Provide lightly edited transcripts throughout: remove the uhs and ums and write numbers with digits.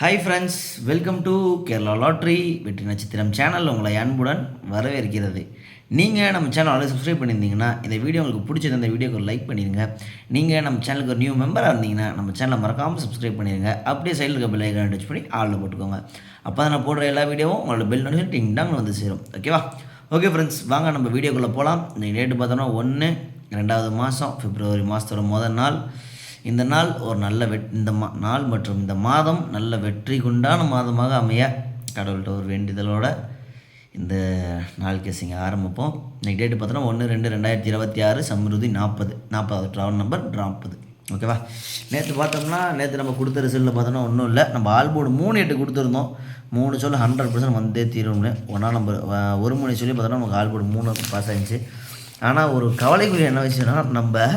Hi friends, welcome to Kerala lottery வெற்றி நட்சத்திரம் channel உங்களை அன்புடன் வரவேற்கிறது. நீங்கள் நம்ம சேனல் ஆல்ரெடி சப்ஸ்கிரைப் பண்ணியிருந்தீங்கன்னா இந்த வீடியோ உங்களுக்கு பிடிச்சிருந்த இந்த வீடியோக்கு ஒரு லைக் பண்ணிடுங்க. நீங்கள் நம்ம சேனலுக்கு ஒரு நியூ மெம்பராக இருந்தீங்கன்னா நம்ம சேனலை மறக்காமல் சப்ஸ்கிரைப் பண்ணிடுங்க. அப்படியே சைடில் இருக்க பெல் ஐக்கானை டச் பண்ணி ஆளில் போட்டுக்கோங்க. அப்போ தான் நான் போடுற எல்லா வீடியோவும் உங்களோட பெல் நோட்டிஃபிகேஷன் டிங் டாங் வந்து சேரும். ஓகேவா? ஓகே ஃப்ரெண்ட்ஸ், வாங்க நம்ம வீடியோக்குள்ளே போகலாம். இன்றைக்கி டேட்டு பார்த்தோன்னா 1/2 மாதம், பிப்ரவரி மாதத்தோட முதல் நாள். இந்த நாள் ஒரு நல்ல நாள் மற்றும் இந்த மாதம் நல்ல வெற்றி கொண்டான மாதமாக அமைய கடவுள்கிட்ட ஒரு வேண்டுதலோட இந்த நாள் கேசிங்க ஆரம்பிப்போம். இன்றைக்கி டேட்டு பார்த்தோன்னா 1/2/2026 சம்ருதி 40 ட்ராவல் நம்பர் 40. ஓகேவா? நேற்று பார்த்தோம்னா நம்ம கொடுத்த ரிசல்ட்டில் பார்த்தோன்னா ஒன்றும் இல்லை. நம்ம ஆல்போர்டு 3/8 கொடுத்துருந்தோம். 3 சொல்லி 100% வந்தே தீரும்னு. 1ஆம் நம்பர் 1 3 சொல்லி பார்த்தோன்னா நமக்கு ஆல்போர்டு 3 பாஸ் ஆகிடுச்சு. ஆனால் ஒரு கவலைக்குரிய என்ன விஷயம்னா, நம்ம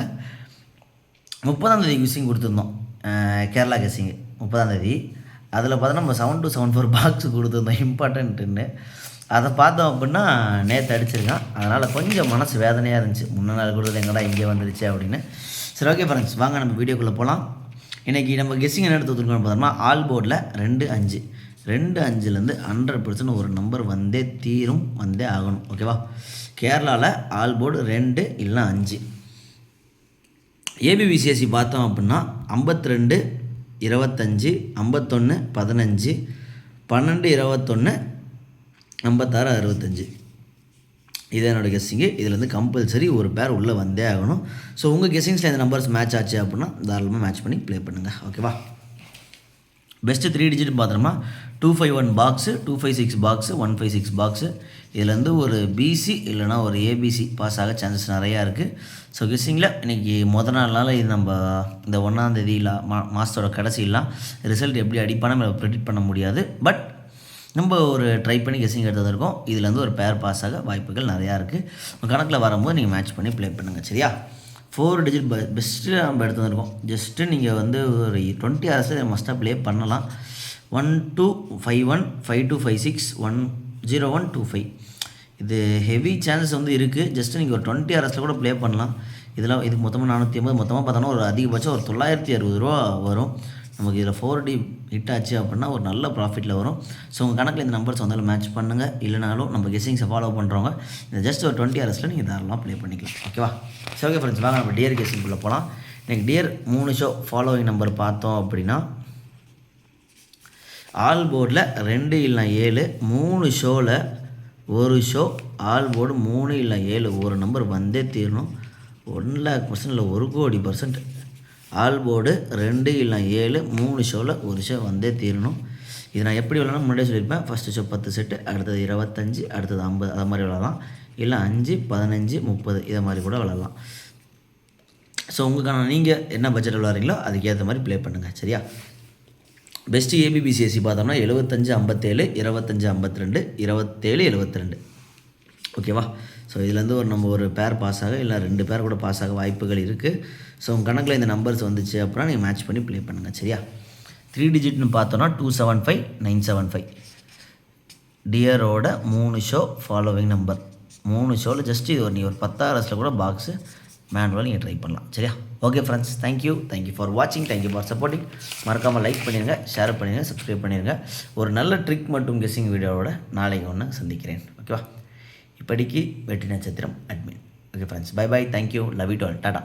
30ஆம் தேதி கிசிங் கொடுத்துருந்தோம். கேரளா கிசிங்கு 30ஆம் தேதி. அதில் பார்த்தா நம்ம 7274 பாக்ஸ் கொடுத்துருந்தோம் இம்பார்ட்டன்ட்டுன்னு. அதை பார்த்தோம் அப்படின்னா நேற்று அடிச்சிருக்கான். அதனால் கொஞ்சம் மனசு வேதனையாக இருந்துச்சு. முன்ன நாள் கொடுத்தது எங்கடா இங்கே வந்துருச்சு அப்படின்னு. சரி, ஓகே ஃப்ரெண்ட்ஸ், வாங்க நம்ம வீடியோக்குள்ளே போகலாம். இன்றைக்கி நம்ம கெஸ்ஸிங் என்ன எடுத்து வந்துருக்கோம்னு பார்த்தோம்னா ஆல் போர்டில் 2 5 100% ஒரு நம்பர் வந்தே தீரும், வந்தே ஆகணும். ஓகேவா? கேரளாவில் ஆல் போர்டு 2 இல்லைனா 5. ஏபிபிசிஎஸ்சி பார்த்தோம் அப்படின்னா 52 25 51 15 12 21 56 65. இது என்னோடய கெஸ்ஸிங்கு. இதில் கம்பல்சரி ஒரு பேர் உள்ளே வந்தே ஆகணும். ஸோ உங்கள் கெஸ்ஸிங்ஸில் இந்த நம்பர்ஸ் மேட்ச் ஆச்சு அப்படின்னா தாராளமாக மேட்ச் பண்ணி ப்ளே பண்ணுங்கள். ஓகேவா? பெஸ்ட்டு 3 டிஜிட் பார்த்தோம்னா 251 பாக்ஸு, 256 பாக்ஸு, 156 பாக்ஸு. இதுலேருந்து ஒரு பிசி இல்லைனா ஒரு ஏபிசி பாஸ் ஆக சான்சஸ் நிறையா இருக்குது. ஸோ கெஸ்ஸிங்கில் இன்றைக்கி நாள் இது நம்ம இந்த 1ஆம் தேதி இல்லை மாதத்தோட கடைசிலாம் ரிசல்ட் எப்படி அடிப்பான நம்ம ப்ரெடிக்ட் பண்ண முடியாது. பட் நம்ம ஒரு ட்ரை பண்ணி கெஸ்ஸிங் எடுத்தது இருக்கோம். இதுலேருந்து ஒரு பேர் பாஸ் ஆக வாய்ப்புகள் நிறையா இருக்குது. கணக்கில் வரும்போது நீங்கள் மேட்ச் பண்ணி ப்ளே பண்ணுங்கள். சரியா? 4 டிஜிட் பெஸ்ட்டு நம்ம எடுத்து வந்திருக்கோம். ஜஸ்ட்டு நீங்கள் ஒரு 20 ஹவர்ஸ் மஸ்ட்டாக ப்ளே பண்ணலாம். 1251 5256 10125. இது ஹெவி சான்சஸ் இருக்குது. ஜஸ்ட்டு நீங்கள் ஒரு 20 ஹவர்ஸில் கூட ப்ளே பண்ணலாம். இதுக்கு மொத்தமாக 450, மொத்தமாக பார்த்தோன்னா ஒரு அதிகபட்சம் ஒரு 960 ரூபா வரும். நமக்கு இதில் 4D ஹிட் ஆச்சு அப்படின்னா ஒரு நல்ல ப்ராஃபிட்டில் வரும். ஸோ உங்கள் கணக்கில் இந்த நம்பர்ஸ் வந்தாலும் மேட்ச் பண்ணுங்கள். இல்லைனாலும் நம்ம கெஸ்ஸிங்ஸை ஃபாலோ பண்ணுறவங்க இந்த ஜஸ்ட் ஒரு 20 ஹவர்ஸில் நீங்கள் தாராளமாக ப்ளே பண்ணிக்கலாம். ஓகேவா? சரி, ஓகே ஃப்ரெண்ட்ஸ், வாங்க நம்ம டியர் கெஸ்ஸிங்குள்ளே போகலாம். எனக்கு டியர் 3 ஷோ ஃபாலோவிங் நம்பர் பார்த்தோம் அப்படின்னா ஆல் போர்டில் 2 இல்லைனா 7, 3 ஷோவில் ஒரு ஷோ ஆல் போர்டு 3 இல்லை 7 ஒரு நம்பர் வந்தே தீரணும். 1,00,000% இல்லை 1,00,00,000% ஆல் போர்டு 2 இல்லை 7 3 ஷோவில் ஒரு ஷோ வந்தே தீரணும். இது நான் எப்படி விளாட்னா முன்னாடியே சொல்லியிருப்பேன். ஃபஸ்ட்டு ஷோ 10 செட்டு, அடுத்தது 25, அடுத்தது 50, அது மாதிரி விளாட்லாம். இல்லை 5 15 30 இதை மாதிரி கூட விளாட்லாம். ஸோ உங்களுக்கான நீங்கள் என்ன பட்ஜெட் விளாட்றீங்களோ அதுக்கேற்ற மாதிரி ப்ளே பண்ணுங்கள். சரியா? பெஸ்ட்டு ஏபிபிசிஎஸ்சி பார்த்தோம்னா 75 57 25 52 27 72. ஓகேவா? ஸோ இதுலேருந்து நம்ம ஒரு பேர் பாஸ் ஆக இல்லை 2 பேர் கூட பாஸ் ஆக வாய்ப்புகள் இருக்குது. ஸோ உங்கள் கணக்கில் இந்த நம்பர்ஸ் வந்துச்சு அப்படின்னா நீங்கள் மேட்ச் பண்ணி ப்ளே பண்ணுங்கள். சரியா? 3 டிஜிட்னு பார்த்தோன்னா 275 975. டியரோட 3 ஷோ ஃபாலோவிங் நம்பர். 3 ஷோவில் ஜஸ்ட் இது நீ ஒரு 10 ஹவர்ஸில் கூட பாக்ஸு மேனுவலாக நீங்கள் ட்ரை பண்ணலாம். சரியா? ஓகே ஃப்ரெண்ட்ஸ், தேங்க்யூ ஃபார் வாட்சிங், தேங்க்யூ ஃபார் சப்போர்ட்டிங். மறக்காமல் லைக் பண்ணிடுங்க, ஷேர் பண்ணிடுங்க, சப்ஸ்கிரைப் பண்ணிடுங்க. ஒரு நல்ல ட்ரிக் மற்றும் கெஸ்ஸிங் வீடியோவோட நாளைக்கு ஒன்று சந்திக்கிறேன். ஓகேவா? இப்படிக்கு வெற்றி நட்சத்திரம் admin. Okay friends, bye bye, thank you, love you all, Tata.